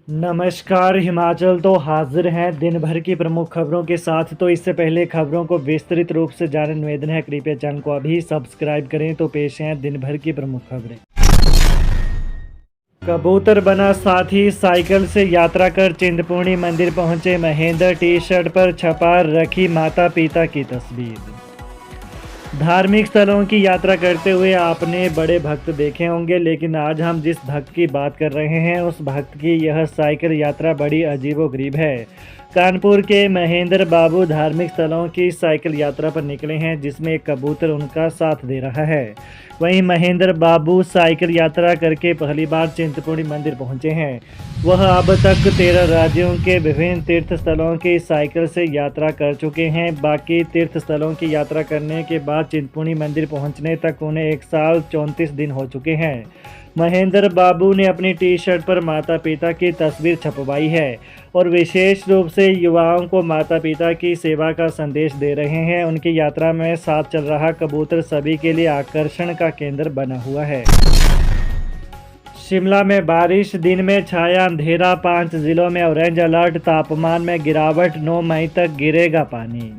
नमस्कार। हिमाचल तो हाजिर हैं दिन भर की प्रमुख खबरों के साथ। तो इससे पहले खबरों को विस्तृत रूप से जानने निवेदन है, कृपया चैनल को अभी सब्सक्राइब करें। तो पेश हैं दिन भर की प्रमुख खबरें। कबूतर बना साथी साइकिल से यात्रा कर चिंतपूर्णी मंदिर पहुंचे महेंद्र। टी शर्ट पर छपा रखी माता पिता की तस्वीर। धार्मिक स्थलों की यात्रा करते हुए आपने बड़े भक्त देखे होंगे, लेकिन आज हम जिस भक्त की बात कर रहे हैं उस भक्त की यह साइकिल यात्रा बड़ी अजीबोगरीब है। कानपुर के महेंद्र बाबू धार्मिक स्थलों की साइकिल यात्रा पर निकले हैं, जिसमें एक कबूतर उनका साथ दे रहा है। वहीं महेंद्र बाबू साइकिल यात्रा करके पहली बार चिंतपूर्णी मंदिर पहुंचे हैं। वह अब तक 13 राज्यों के विभिन्न तीर्थ स्थलों की साइकिल से यात्रा कर चुके हैं। बाकी तीर्थ स्थलों की यात्रा करने के बाद चिंतपूर्णी मंदिर पहुंचने तक उन्हें 1 साल 34 दिन हो चुके हैं। महेंद्र बाबू ने अपनी टी शर्ट पर माता पिता की तस्वीर छपवाई है और विशेष रूप से युवाओं को माता पिता की सेवा का संदेश दे रहे हैं। उनकी यात्रा में साथ चल रहा कबूतर सभी के लिए आकर्षण का केंद्र बना हुआ है। शिमला में बारिश, दिन में छाया अंधेरा, 5 जिलों में ऑरेंज अलर्ट, तापमान में गिरावट, 9 मई तक गिरेगा पानी।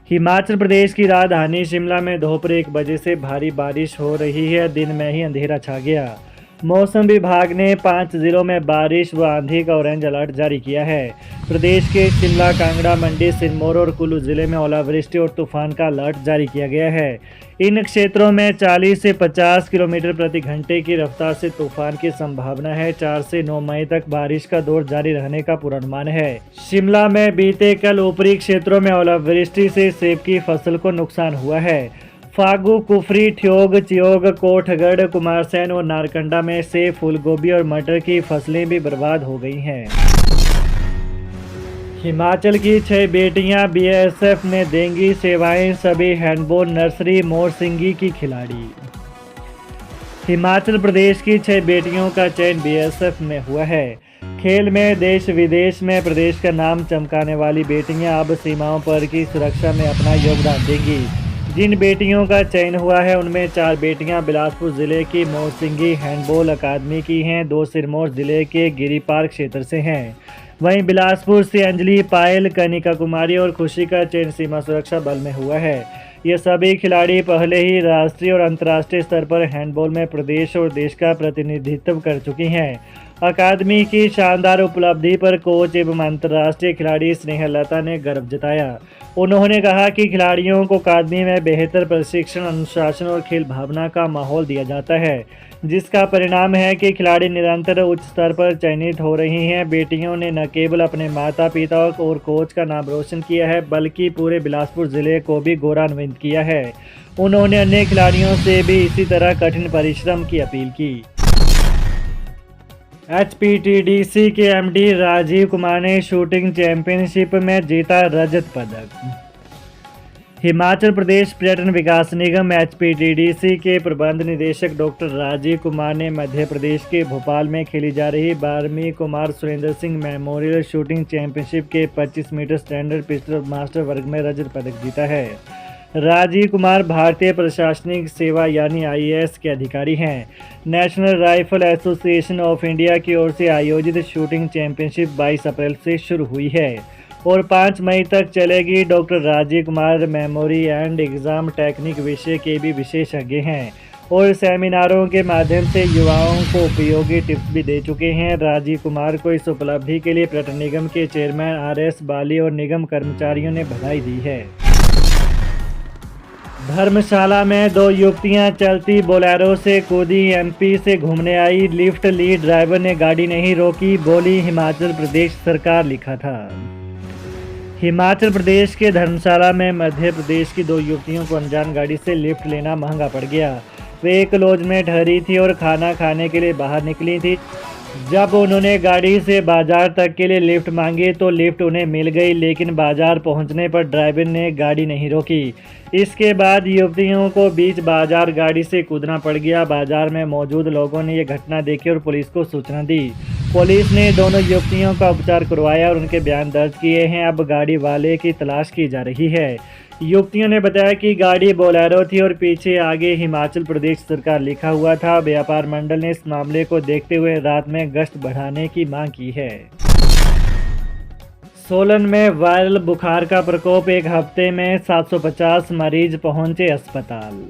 हिमाचल प्रदेश की राजधानी शिमला में दोपहर 1 बजे से भारी बारिश हो रही है। दिन में ही अंधेरा छा गया। मौसम विभाग ने 5 जिलों में बारिश व आंधी का ऑरेंज अलर्ट जारी किया है। प्रदेश के शिमला, कांगड़ा, मंडी, सिरमौर और कुल्लू जिले में ओलावृष्टि और तूफान का अलर्ट जारी किया गया है। इन क्षेत्रों में 40 से 50 किलोमीटर प्रति घंटे की रफ्तार से तूफान की संभावना है। 4 से 9 मई तक बारिश का दौर जारी रहने का पूर्वानुमान है। शिमला में बीते कल ऊपरी क्षेत्रों में ओलावृष्टि से सेब की फसल को नुकसान हुआ है। फागू, कुफरी, ठियोग, चियोग, कोटगढ़, कुमारसैन और नारकंडा में सेब, फूलगोभी और मटर की फसलें भी बर्बाद हो गई हैं। हिमाचल की 6 बेटियां बीएसएफ में देंगी सेवाएं, सभी हैंडबॉल नर्सरी मोरसिंगी की खिलाड़ी। हिमाचल प्रदेश की 6 बेटियों का चयन बीएसएफ में हुआ है। खेल में देश विदेश में प्रदेश का नाम चमकाने वाली बेटियां अब सीमाओं पर की सुरक्षा में अपना योगदान देंगी। जिन बेटियों का चयन हुआ है उनमें 4 बेटियां बिलासपुर जिले की मोरसिंगी हैंडबॉल अकादमी की हैं, 2 सिरमौर जिले के गिरी पार्क क्षेत्र से हैं। वहीं बिलासपुर से अंजलि, पायल, कनिका कुमारी और खुशी का चयन सीमा सुरक्षा बल में हुआ है। ये सभी खिलाड़ी पहले ही राष्ट्रीय और अंतर्राष्ट्रीय स्तर पर हैंडबॉल में प्रदेश और देश का प्रतिनिधित्व कर चुकी हैं। अकादमी की शानदार उपलब्धि पर कोच एवं अंतर्राष्ट्रीय खिलाड़ी स्नेहलता ने गर्व जताया। उन्होंने कहा कि खिलाड़ियों को अकादमी में बेहतर प्रशिक्षण, अनुशासन और खेल भावना का माहौल दिया जाता है, जिसका परिणाम है कि खिलाड़ी निरंतर उच्च स्तर पर चयनित हो रही हैं। बेटियों ने न केवल अपने माता पिता और कोच का नाम रोशन किया है, बल्कि पूरे बिलासपुर जिले को भी गौरवान्वित किया है। उन्होंने अन्य खिलाड़ियों से भी इसी तरह कठिन परिश्रम की अपील की। एचपीटीडीसी के एमडी राजीव कुमार ने शूटिंग चैंपियनशिप में जीता रजत पदक। हिमाचल प्रदेश पर्यटन विकास निगम एचपीटीडीसी के प्रबंध निदेशक डॉक्टर राजीव कुमार ने मध्य प्रदेश के भोपाल में खेली जा रही 12वीं Kumar Surendra Singh memorial shooting championship के 25 मीटर स्टैंडर्ड पिस्टल मास्टर वर्ग में रजत पदक जीता है। राजीव कुमार भारतीय प्रशासनिक सेवा यानी आईएएस के अधिकारी हैं। National rifle association of India की ओर से आयोजित शूटिंग चैंपियनशिप 22 अप्रैल से शुरू हुई है और 5 मई तक चलेगी। Doctor Rajiv Kumar memory and exam technique विषय के भी विशेषज्ञ हैं और सेमिनारों के माध्यम से युवाओं को उपयोगी टिप्स भी दे चुके हैं। राजीव कुमार को इस उपलब्धि के लिए पर्यटन निगम के चेयरमैन आरएस बाली और निगम कर्मचारियों ने बधाई दी है। धर्मशाला में 2 युवतियां चलती बोलेरो से कूदी, एमपी से घूमने आई, लिफ्ट ली, ड्राइवर ने गाड़ी नहीं रोकी, बोली हिमाचल प्रदेश सरकार, लिखा था। हिमाचल प्रदेश के धर्मशाला में मध्य प्रदेश की 2 युवतियों को अनजान गाड़ी से लिफ्ट लेना महंगा पड़ गया। वे एक लॉज में ठहरी थी और खाना खाने के लिए बाहर निकली थी। जब उन्होंने गाड़ी से बाजार तक के लिए लिफ्ट मांगी तो लिफ्ट उन्हें मिल गई, लेकिन बाजार पहुंचने पर ड्राइवर ने गाड़ी नहीं रोकी। इसके बाद युवतियों को बीच बाजार गाड़ी से कूदना पड़ गया। बाजार में मौजूद लोगों ने यह घटना देखी और पुलिस को सूचना दी। पुलिस ने दोनों युवतियों का उपचार करवाया और उनके बयान दर्ज किए हैं। अब गाड़ी वाले की तलाश की जा रही है। युवतियों ने बताया कि गाड़ी बोलेरो थी और पीछे आगे हिमाचल प्रदेश सरकार लिखा हुआ था। व्यापार मंडल ने इस मामले को देखते हुए रात में गश्त बढ़ाने की मांग की है। सोलन में वायरल बुखार का प्रकोप, एक हफ्ते में 750 मरीज पहुंचे अस्पताल।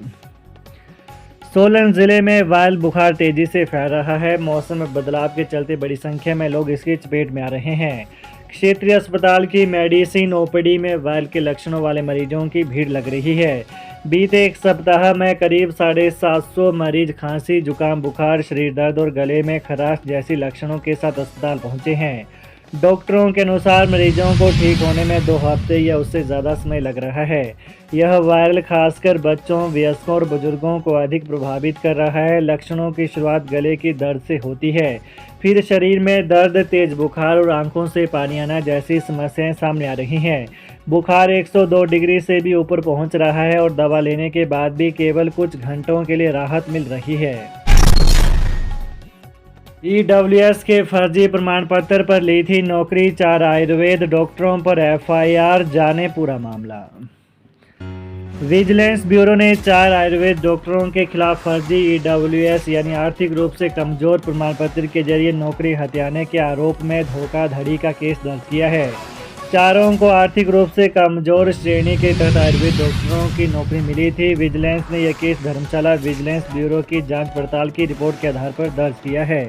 सोलन जिले में वायरल बुखार तेजी से फैल रहा है। मौसम में बदलाव के चलते बड़ी संख्या में लोग इसकी चपेट में आ रहे हैं। क्षेत्रीय अस्पताल की मेडिसिन ओपीडी में वायरल के लक्षणों वाले मरीजों की भीड़ लग रही है। बीते एक सप्ताह में करीब 750 मरीज खांसी, जुकाम, बुखार, शरीर दर्द और गले में खराश जैसी लक्षणों के साथ अस्पताल पहुंचे हैं। डॉक्टरों के अनुसार मरीजों को ठीक होने में 2 हफ्ते या उससे ज़्यादा समय लग रहा है। यह वायरल खासकर बच्चों, वयस्कों और बुजुर्गों को अधिक प्रभावित कर रहा है। लक्षणों की शुरुआत गले की दर्द से होती है, फिर शरीर में दर्द, तेज बुखार और आंखों से पानी आना जैसी समस्याएं सामने आ रही हैं। बुखार 102 डिग्री से भी ऊपर पहुंच रहा है और दवा लेने के बाद भी केवल कुछ घंटों के लिए राहत मिल रही है। EWS के फर्जी प्रमाण पत्र पर ली थी नौकरी 4 आयुर्वेद डॉक्टरों पर FIR, जाने पूरा मामला। विजिलेंस ब्यूरो ने 4 आयुर्वेद डॉक्टरों के खिलाफ फर्जी EWS यानी आर्थिक रूप से कमजोर प्रमाण पत्र के जरिए नौकरी हथियाने के आरोप में धोखाधड़ी का केस दर्ज किया है। चारों को आर्थिक रूप से कमजोर श्रेणी के तहत आयुर्वेद डॉक्टरों की नौकरी मिली थी। विजिलेंस ने यह केस धर्मशाला विजिलेंस ब्यूरो की जांच पड़ताल की रिपोर्ट के आधार पर दर्ज किया है।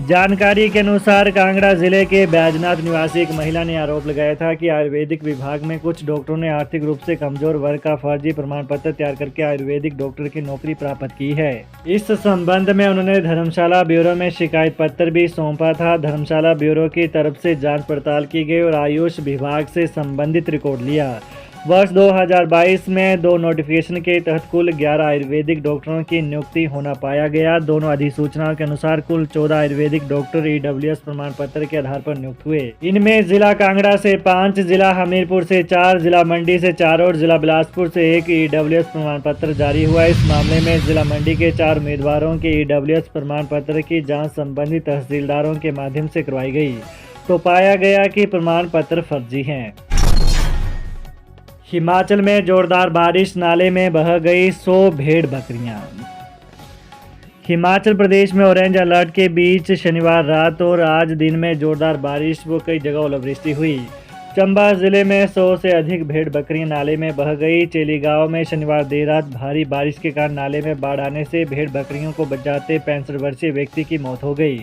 जानकारी के अनुसार कांगड़ा जिले के बैजनाथ निवासी एक महिला ने आरोप लगाया था कि आयुर्वेदिक विभाग में कुछ डॉक्टरों ने आर्थिक रूप से कमजोर वर्ग का फर्जी प्रमाण पत्र तैयार करके आयुर्वेदिक डॉक्टर की नौकरी प्राप्त की है। इस संबंध में उन्होंने धर्मशाला ब्यूरो में शिकायत पत्र भी सौंपा था। धर्मशाला ब्यूरो की तरफ से जांच पड़ताल की गई और आयुष विभाग से संबंधित रिकॉर्ड लिया। वर्ष 2022 में 2 नोटिफिकेशन के तहत कुल 11 आयुर्वेदिक डॉक्टरों की नियुक्ति होना पाया गया। दोनों अधिसूचनाओं के अनुसार कुल 14 आयुर्वेदिक डॉक्टर EWS प्रमाण पत्र के आधार पर नियुक्त हुए। इनमें जिला कांगड़ा से 5, जिला हमीरपुर से 4, जिला मंडी से 4 और जिला बिलासपुर से 1 EWS प्रमाण पत्र जारी हुआ। इस मामले में जिला मंडी के 4 उम्मीदवारों के EWS प्रमाण पत्र की जाँच संबंधित तहसीलदारों के माध्यम से करवाई गई तो पाया गया कि प्रमाण पत्र फर्जी हैं। हिमाचल में जोरदार बारिश, नाले में बह गई 100 भेड़ बकरियां। हिमाचल प्रदेश में ऑरेंज अलर्ट के बीच शनिवार रात और आज दिन में जोरदार बारिश व कई जगह ओलावृष्टि हुई। चंबा जिले में 100 से अधिक भेड़ बकरियां नाले में बह गई। चेली गांव में शनिवार देर रात भारी बारिश के कारण नाले में बाढ़ आने से भेड़ बकरियों को बचाते 65 वर्षीय व्यक्ति की मौत हो गई।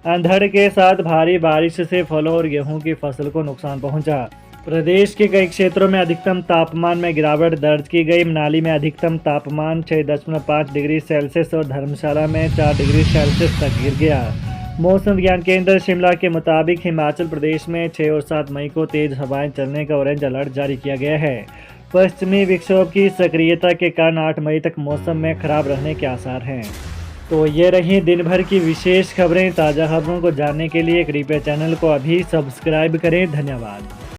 अंधड़ के साथ भारी बारिश से फलों और गेहूं की फसल को नुकसान पहुंचा। प्रदेश के कई क्षेत्रों में अधिकतम तापमान में गिरावट दर्ज की गई। मनाली में अधिकतम तापमान 6.5 डिग्री सेल्सियस और धर्मशाला में 4 डिग्री सेल्सियस तक गिर गया। मौसम विज्ञान केंद्र शिमला के मुताबिक हिमाचल प्रदेश में 6 और 7 मई को तेज हवाएं चलने का ऑरेंज अलर्ट जारी किया गया है। पश्चिमी विक्षोभ की सक्रियता के कारण 8 मई तक मौसम में खराब रहने के आसार हैं। तो ये रही दिन भर की विशेष खबरें। ताज़ा खबरों को जानने के लिए कृपया चैनल को अभी सब्सक्राइब करें। धन्यवाद।